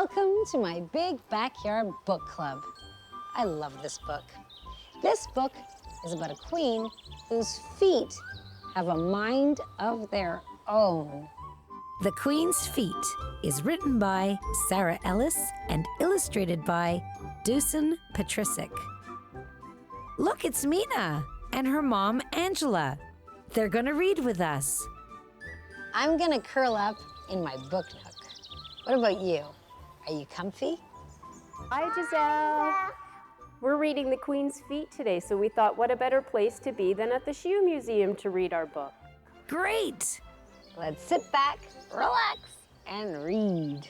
Welcome to my big backyard book club. I love this book. This book is about a queen whose feet have a mind of their own. The Queen's Feet is written by Sarah Ellis and illustrated by Dusan Petricic. Look, it's Mina and her mom, Angela. They're going to read with us. I'm gonna curl up in my book nook. What about you? Are you comfy? Hi, Giselle. We're reading The Queen's Feet today, so we thought what a better place to be than at the Shoe Museum to read our book. Great! Let's sit back, relax, and read.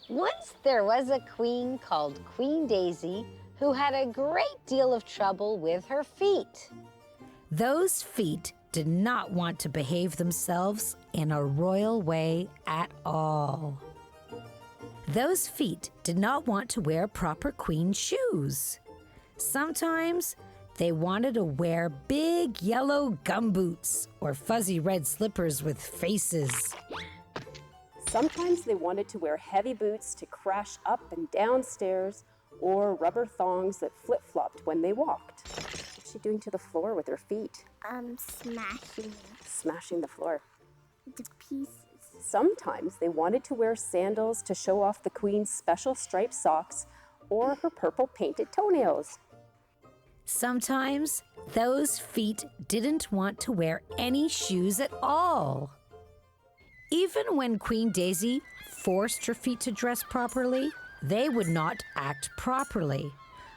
Once there was a queen called Queen Daisy who had a great deal of trouble with her feet. Those feet did not want to behave themselves in a royal way at all. Those feet did not want to wear proper queen shoes. Sometimes they wanted to wear big yellow gumboots or fuzzy red slippers with faces. Sometimes they wanted to wear heavy boots to crash up and down stairs, or rubber thongs that flip-flopped when they walked. What's she doing to the floor with her feet? Smashing Smashing the floor. to pieces. Sometimes they wanted to wear sandals to show off the queen's special striped socks or her purple painted toenails. Sometimes those feet didn't want to wear any shoes at all. Even when Queen Daisy forced her feet to dress properly, they would not act properly.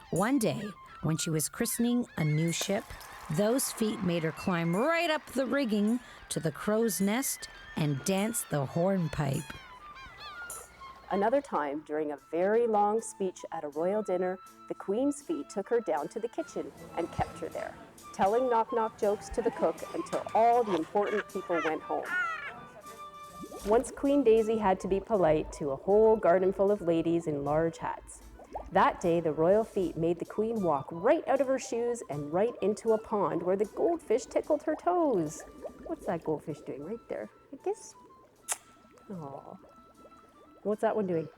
One day, when she was christening a new ship, those feet made her climb right up the rigging to the crow's nest and dance the hornpipe. Another time, during a very long speech at a royal dinner, the queen's feet took her down to the kitchen and kept her there, telling knock-knock jokes to the cook until all the important people went home. Once Queen Daisy had to be polite to a whole garden full of ladies in large hats. That day, the royal feet made the queen walk right out of her shoes and right into a pond where the goldfish tickled her toes. What's that goldfish doing right there? I guess. Oh, what's that one doing?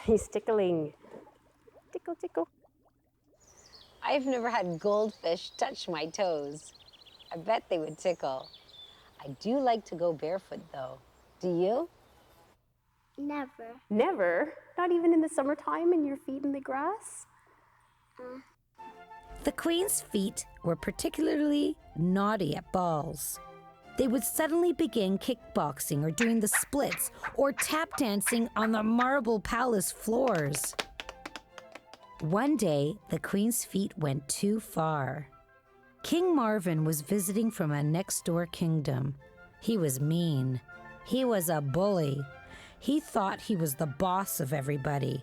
He's tickling. Tickle, tickle. I've never had goldfish touch my toes. I bet they would tickle. I do like to go barefoot though. Do you? Never. Never? Not even in the summertime and your feet in the grass? The Queen's feet were particularly naughty at balls. They would suddenly begin kickboxing or doing the splits or tap dancing on the marble palace floors. One day, the Queen's feet went too far. King Marvin was visiting from a next-door kingdom. He was mean. He was a bully. He thought he was the boss of everybody.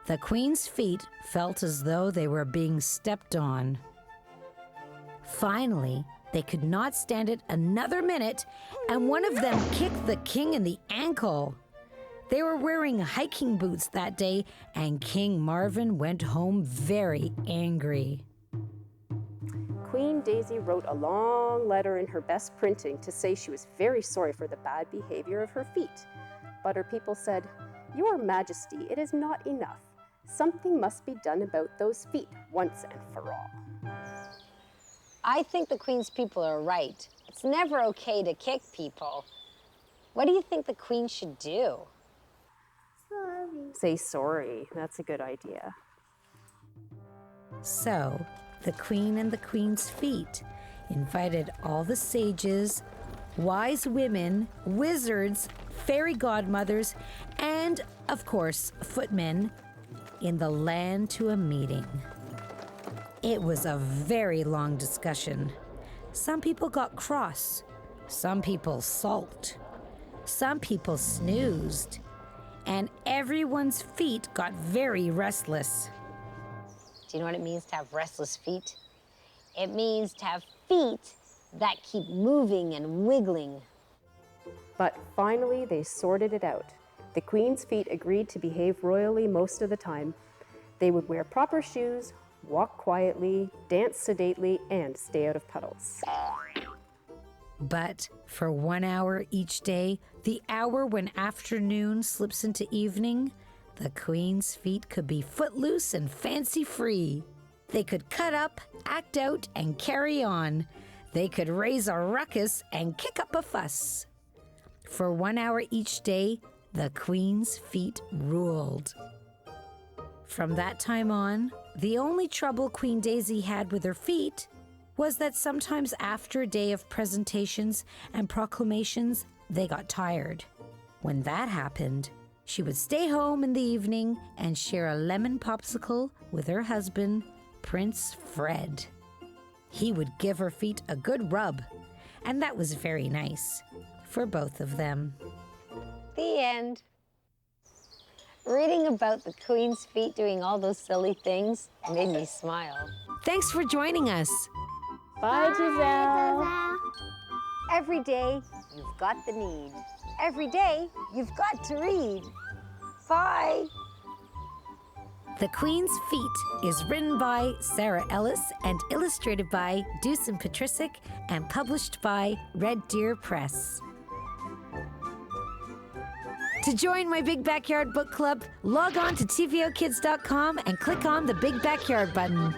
The Queen's feet felt as though they were being stepped on. Finally, they could not stand it another minute, and one of them kicked the king in the ankle. They were wearing hiking boots that day, and King Marvin went home very angry. Queen Daisy wrote a long letter in her best printing to say she was very sorry for the bad behavior of her feet. But her people said, "Your Majesty, it is not enough. Something must be done about those feet once and for all." I think the Queen's people are right. It's never okay to kick people. What do you think the Queen should do? Sorry. Say sorry. That's a good idea. So, the Queen and the Queen's feet invited all the sages, wise women, wizards, fairy godmothers, and, of course, footmen in the land to a meeting. It was a very long discussion. Some people got cross. Some people sulked. Some people snoozed. And everyone's feet got very restless. Do you know what it means to have restless feet? It means to have feet that keep moving and wiggling. But finally, they sorted it out. The Queen's feet agreed to behave royally most of the time. They would wear proper shoes, walk quietly, dance sedately, and stay out of puddles. But for 1 hour each day, the hour when afternoon slips into evening, the Queen's feet could be footloose and fancy-free. They could cut up, act out, and carry on. They could raise a ruckus and kick up a fuss. For 1 hour each day, the Queen's feet ruled. From that time on, the only trouble Queen Daisy had with her feet was that sometimes after a day of presentations and proclamations, they got tired. When that happened, she would stay home in the evening and share a lemon popsicle with her husband, Prince Fred. He would give her feet a good rub, and that was very nice for both of them. The end. Reading about the Queen's feet doing all those silly things made me smile. Thanks for joining us. Bye, Giselle. Every day, you've got the need. Every day, you've got to read. Bye. The Queen's Feet is written by Sarah Ellis and illustrated by Dusan Patricic and published by Red Deer Press. To join my Big Backyard Book Club, log on to tvokids.com and click on the Big Backyard button.